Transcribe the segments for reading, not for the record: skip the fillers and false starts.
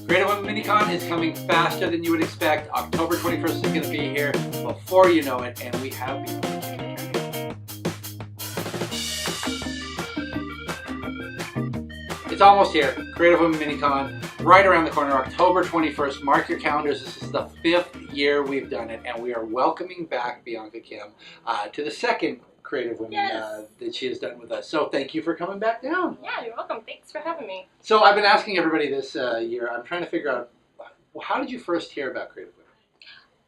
Creative Women Minicon is coming faster than you would expect. October 21st is going to be here before you know it, and we have Bianca Kim. It's almost here. Creative Women Minicon, right around the corner, October 21st. Mark your calendars. This is the 5th year we've done it, and we are welcoming back Bianca Kim to the second Creative Women that she has done with us. So thank you for coming back down. Yeah, you're welcome. Thanks for having me. So I've been asking everybody this year, I'm trying to figure out, how did you first hear about Creative Women?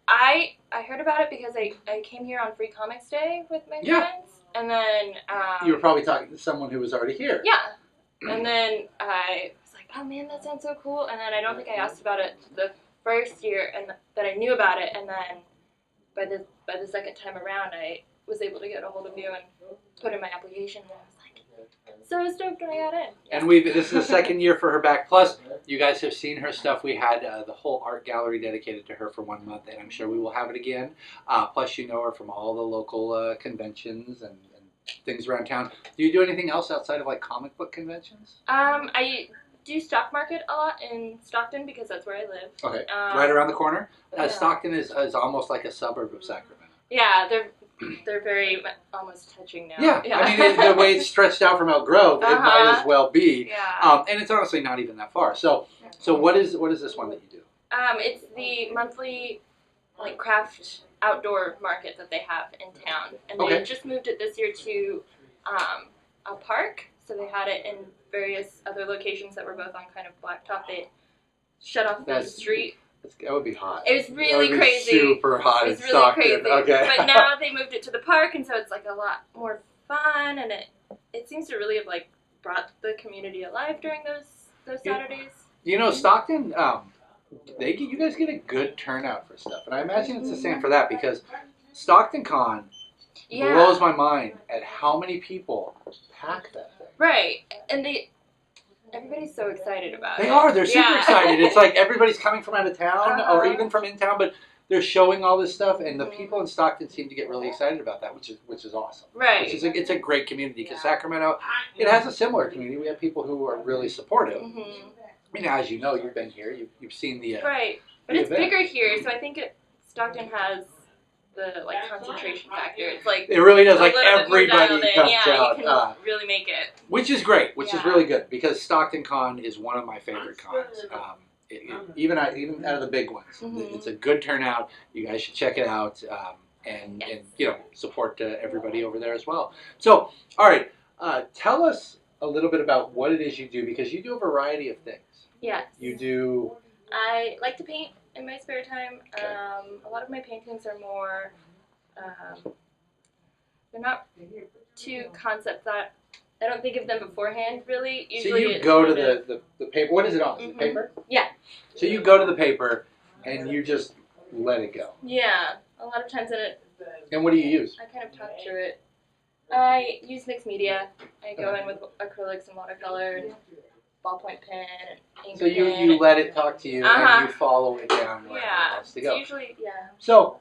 I heard about it because I came here on Free Comics Day with my friends, and then you were probably talking to someone who was already here. Yeah, and then I was like, oh man, that sounds so cool. And then I don't think I asked about it the first year, and that I knew about it. And then by the second time around, I was able to get a hold of you and put in my application. And I was like, so stoked when I got in. Yeah. And this is the second year for her back. Plus, you guys have seen her stuff. We had the whole art gallery dedicated to her for 1 month, and I'm sure we will have it again. Plus, you know her from all the local conventions and things around town. Do you do anything else outside of like comic book conventions? I do Stockmarket a lot in Stockton because that's where I live. Okay, right around the corner. Stockton is almost like a suburb of Sacramento. Yeah, they're very almost touching now. Yeah. I mean, the way it's stretched out from Elk Grove, it might as well be. Yeah. And it's honestly not even that far. So what is this one that you do? It's the monthly like craft outdoor market that they have in town, and they just moved it this year to a park. So they had it in various other locations that were both on kind of blacktop. They shut off the street. That would be hot. It was really crazy. Super hot. It was really crazy. Okay. But now they moved it to the park, and so it's like a lot more fun, and it seems to really have like brought the community alive during those Saturdays. You know, Stockton, you guys get a good turnout for stuff, and I imagine it's the same for that because Stockton Con blows my mind at how many people pack that thing. Right, and everybody's so excited about it. They are. They're super excited. It's like everybody's coming from out of town or even from in town, but they're showing all this stuff, and the people in Stockton seem to get really excited about that, which is awesome. Right. It's a great community because Sacramento, it has a similar community. We have people who are really supportive. Mm-hmm. I mean, as you know, you've been here. You've seen the right, but it's bigger here, so I think Stockton has the like concentration factor. It's like it really does. Like everybody comes out. You can really make it. Which is great. Which is really good because Stockton Con is one of my favorite cons. Even out of the big ones, it's a good turnout. You guys should check it out and support everybody over there as well. So, all right, tell us a little bit about what it is you do because you do a variety of things. Yes. You do. I like to paint in my spare time. A lot of my paintings are more. They're not too concept that. I don't think of them beforehand, really. Usually so you go to the paper. What is it on? Is it paper? Yeah. So you go to the paper, and you just let it go. Yeah. A lot of times And what do you use? I kind of talk through it. I use mixed media. I go in with acrylics and watercolor and ballpoint pen and ink. So you let it talk to you, and you follow it down where it wants to go. Usually, So,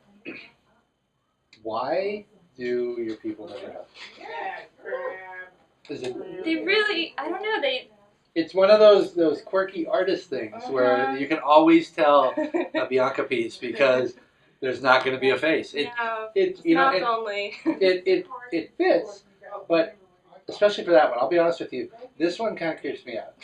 why do your people never help? They really, I don't know, It's one of those quirky artist things where you can always tell a Bianca piece because there's not going to be a face. It fits, but especially for that one, I'll be honest with you, this one kind of creeps me out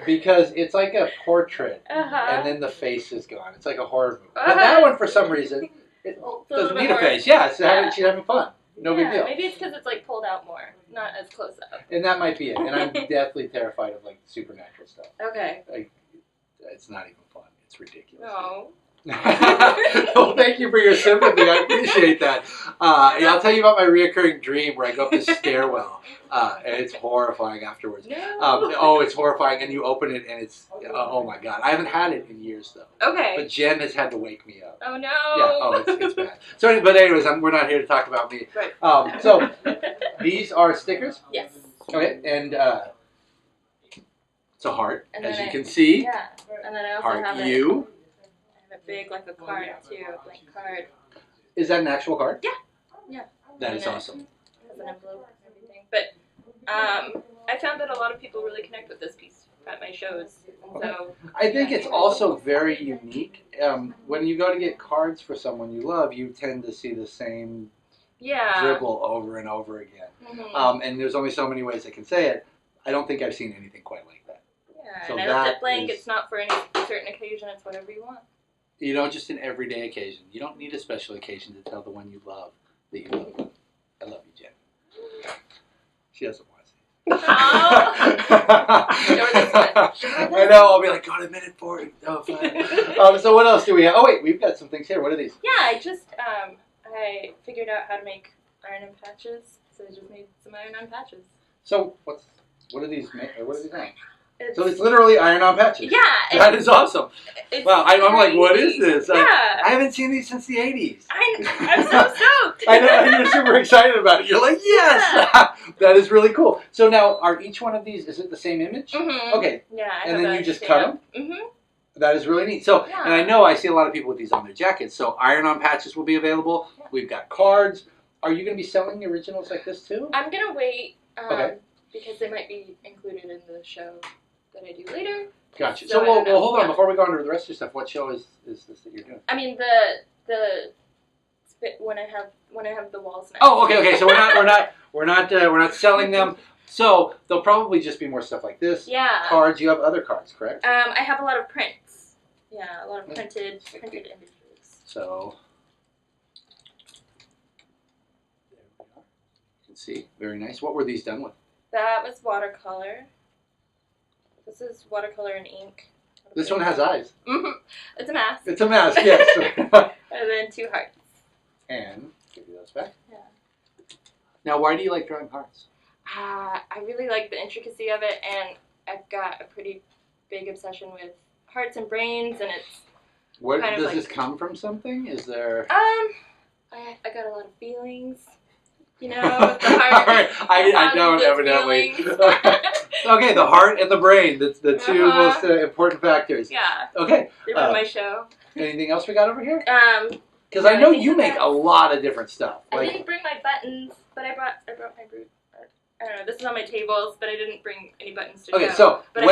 because it's like a portrait and then the face is gone. It's like a horror movie. But that one, for some reason, it doesn't need a face. Yeah, she's having fun. No big deal. Maybe it's because it's like pulled out more, not as close up. And that might be it. And I'm deathly terrified of like supernatural stuff. Okay. It's not even fun. It's ridiculous. No. Well, thank you for your sympathy. I appreciate that. I'll tell you about my reoccurring dream where I go up this stairwell, and it's horrifying afterwards. No. It's horrifying, and you open it, and it's oh my god. I haven't had it in years though. Okay. But Jen has had to wake me up. Oh no. Yeah. It's bad. So, anyways, we're not here to talk about me. Right. So these are stickers. Yes. Okay, and it's a heart, as you can see. Yeah. And then I also heart have you. A big, like a card too, a blank card. Is that an actual card? Yeah. That is awesome. It has an envelope and everything. But I found that a lot of people really connect with this piece at my shows. And so I think it's also very unique. When you go to get cards for someone you love, you tend to see the same dribble over and over again. And there's only so many ways I can say it. I don't think I've seen anything quite like that. Yeah, so and I left it blank. It's not for any certain occasion. It's whatever you want. You know, just an everyday occasion. You don't need a special occasion to tell the one you love that you love them. I love you, Jen. She doesn't want to see it. I know. I'll be like, got a minute for it. Oh, fine. So what else do we have? Oh, wait. We've got some things here. What are these? Yeah, I figured out how to make iron-on patches. So I just made some iron-on patches. So what are these made? What are these made? So it's literally iron-on patches. Yeah. That is awesome. Wow, I'm like, what is this? Yeah. I haven't seen these since the 80s. I'm so stoked. I know, you're super excited about it. You're like, yes! Yeah. That is really cool. So now, are each one of these, is it the same image? Mm-hmm. Okay. Yeah. And then you just cut them? Mm-hmm. That is really neat. So, and I know I see a lot of people with these on their jackets. So iron-on patches will be available. Yeah. We've got cards. Are you going to be selling the originals like this too? I'm going to wait because they might be included in the show that I do later. Gotcha. So well, hold on. Before we go on to the rest of your stuff, what show is this that you're doing? I mean the when I have the walls next. Oh, okay. So we're not selling them. So there'll probably just be more stuff like this. Yeah. Cards. You have other cards, correct? I have a lot of prints. Yeah, a lot of printed images. So there we are. You can see, very nice. What were these done with? That was watercolor. This is watercolor and ink. This one has eyes. Mm-hmm. It's a mask. It's a mask, yes. And then 2 hearts. And give you those back. Yeah. Now, why do you like drawing hearts? I really like the intricacy of it, and I've got a pretty big obsession with hearts and brains, and it's Where does this come from? Something? Is there? I got a lot of feelings. You know, the heart. Right. I don't evidently. Okay, the heart and the brain. That's the two most important factors. Yeah. Okay. They run my show. Anything else we got over here? Because I know you make a lot of different stuff. I didn't bring my buttons, but I brought my boot. I don't know. This is on my tables, but I didn't bring any buttons to Okay, show. so but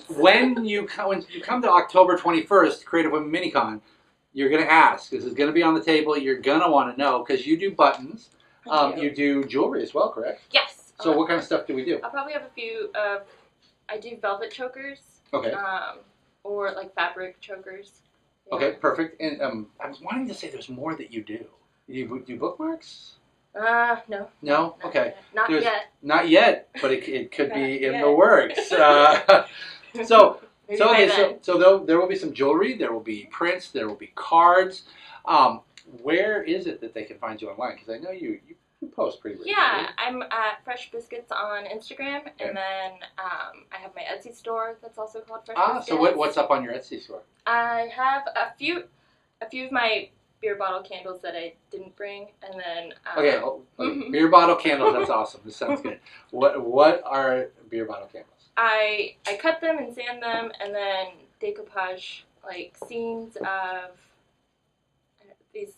when you come to October 21st, Creative Women Minicon, you're gonna ask. This is gonna be on the table. You're gonna want to know because you do buttons. You do jewelry as well, correct? Yes. So what kind of stuff do we do? I'll probably have a few. I do velvet chokers. Okay. Or like fabric chokers. Yeah. Okay, perfect. And I was wanting to say there's more that you do. You do bookmarks? No. No? Okay. Not yet. Not yet, but it could be in the works. So there will be some jewelry. There will be prints. There will be cards. Where is it that they can find you online? Because I know you post pretty regularly. Yeah, I'm at Fresh Biscuits on Instagram, and then I have my Etsy store that's also called Fresh Biscuits. So what's up on your Etsy store? I have a few of my beer bottle candles that I didn't bring, and then beer bottle candles. That's awesome. This sounds good. What are beer bottle candles? I cut them and sand them, and then decoupage like scenes of these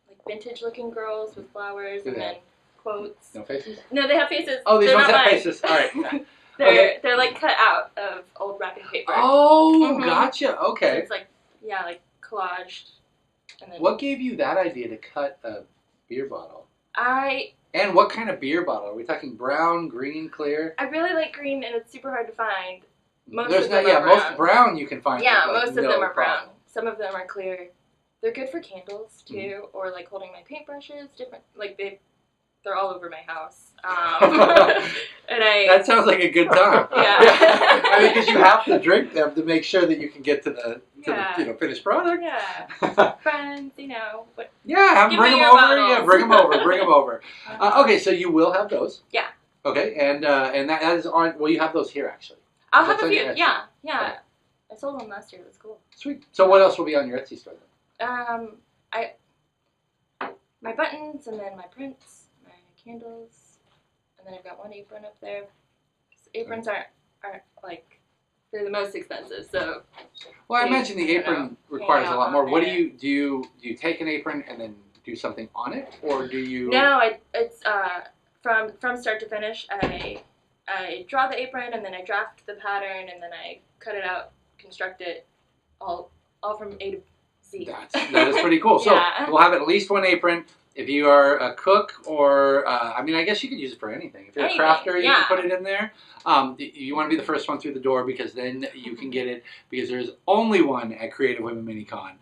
like vintage looking girls with flowers and then quotes. No faces? No, they have faces. Oh, these They're ones not have mine. faces. All right. They're like cut out of old wrapping paper. Oh, gotcha. Okay. So it's like collaged. And then what gave you that idea to cut a beer bottle? And what kind of beer bottle? Are we talking brown, green, clear? I really like green, and it's super hard to find. Most brown you can find. Yeah, most of them are brown. Some of them are clear. They're good for candles too, or like holding my paintbrushes. Different, like they're all over my house. And that sounds like a good time. Yeah. I mean, because you have to drink them to make sure that you can get to the finished product. Yeah. Friends, But bring them over. Bottles. Yeah, bring them over. Bring them over. Okay, so you will have those. Yeah. Okay, and that is on. Well, you have those here actually. I'll have a few. Yeah. Okay. I sold one last year. It was cool. Sweet. So what else will be on your Etsy store then? My buttons, and then my prints, my candles, and then I've got one apron up there. Aprons aren't like, they're the most expensive, so. Well, I imagine the apron requires a lot more. What do you take an apron and then do something on it, or do you? No, it's from start to finish. I draw the apron, and then I draft the pattern, and then I cut it out, construct it, all from A to Z. That is pretty cool. So Yeah. we'll have at least one apron. If you are a cook, or I mean, I guess you could use it for anything. If you're a crafter, you can put it in there. You want to be the first one through the door, because then you can get it, because there's only one at Creative Women Mini-Con.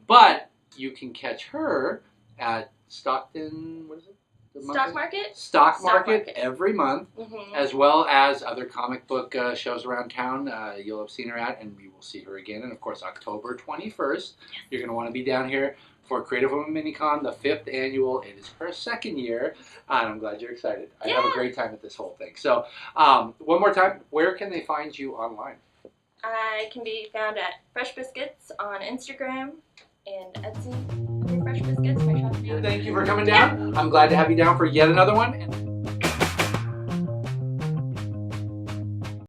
But you can catch her at Stockton, what is it? Stockmarket every month, as well as other comic book shows around town. You'll have seen her at, and we will see her again. And of course, October 21st, you're going to want to be down here for Creative Women Mini-Con, the 5th annual. It is her 2nd year, and I'm glad you're excited. I have a great time at this whole thing. So, one more time, where can they find you online? I can be found at Fresh Biscuits on Instagram and Etsy. Fresh Biscuits, my shop name. Thank you for coming down. I'm glad to have you down for yet another one.